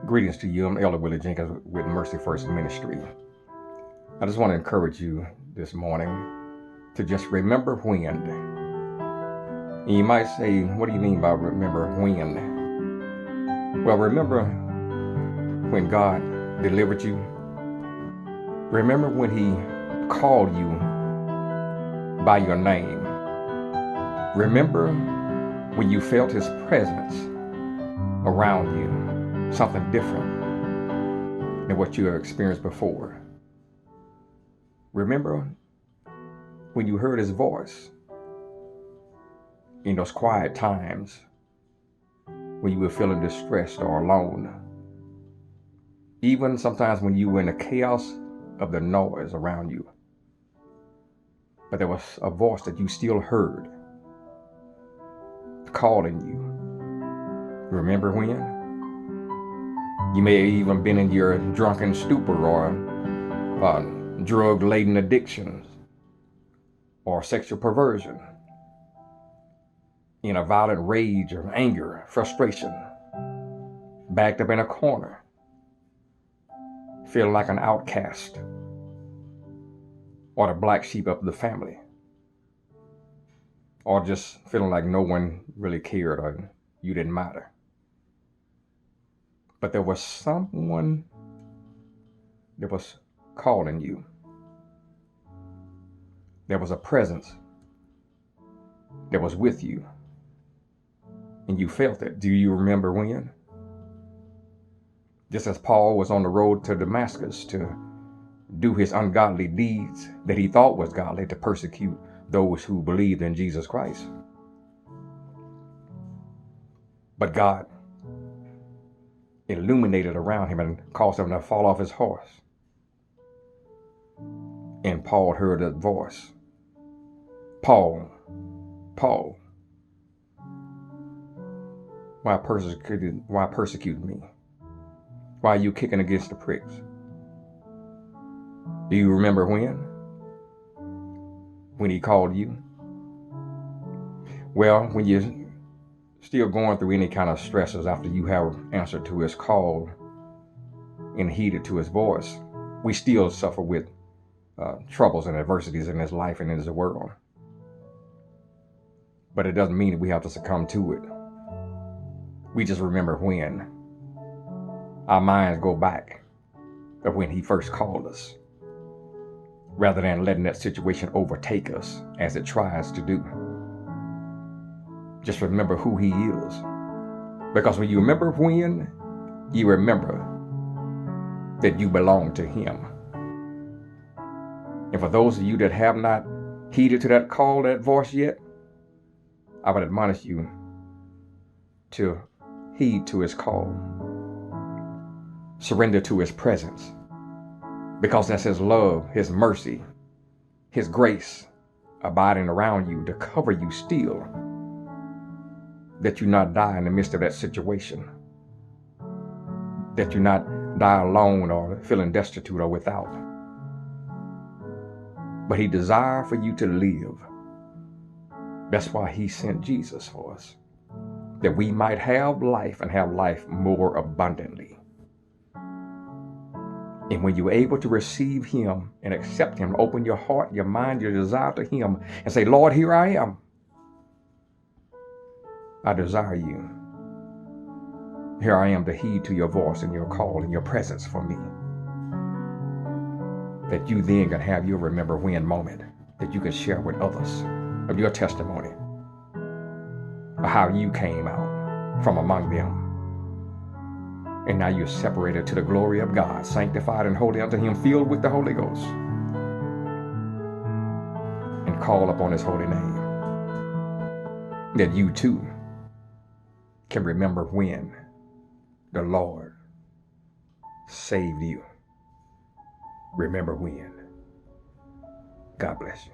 Greetings to you. I'm Elder Willie Jenkins with Mercy First Ministry. I just want to encourage you this morning to just remember when. And you might say, what do you mean by remember when? Well, remember when God delivered you. Remember when He called you by your name. Remember when you felt His presence around you, something different than what you have experienced before. Remember when you heard His voice in those quiet times when you were feeling distressed or alone. Even sometimes when you were in the chaos of the noise around you. But there was a voice that you still heard calling you. Remember when? You may have even been in your drunken stupor or drug-laden addictions or sexual perversion, in a violent rage or anger, frustration, backed up in a corner, feeling like an outcast or the black sheep of the family, or just feeling like no one really cared or you didn't matter. But there was someone that was calling you. There was a presence that was with you, and you felt it. Do you remember when? Just as Paul was on the road to Damascus to do his ungodly deeds that he thought was godly, to persecute those who believed in Jesus Christ. But God illuminated around him and caused him to fall off his horse. And Paul heard that voice. Paul, Paul, why persecute me? Why are you kicking against the pricks? Do you remember when? When he called you? Well, when you're still going through any kind of stresses after you have answered to his call and heeded to his voice, we still suffer with troubles and adversities in this life and in this world. But it doesn't mean that we have to succumb to it. We just remember when. Our minds go back to when he first called us, rather than letting that situation overtake us as it tries to do. Just remember who he is. Because when you remember when, you remember that you belong to him. And for those of you that have not heeded to that call, that voice yet, I would admonish you to heed to his call. Surrender to his presence. Because that's his love, his mercy, his grace abiding around you to cover you still, that you not die in the midst of that situation, that you not die alone or feeling destitute or without. But he desires for you to live. That's why he sent Jesus for us, that we might have life and have life more abundantly. And when you're able to receive him and accept him, open your heart, your mind, your desire to him and say, Lord, here I am. I desire you. Here I am to heed to your voice and your call and your presence for me. That you then can have your remember when moment that you can share with others of your testimony of how you came out from among them. And now you're separated to the glory of God, sanctified and holy unto him, filled with the Holy Ghost. And call upon his holy name. That you too can remember when the Lord saved you. Remember when. God bless you.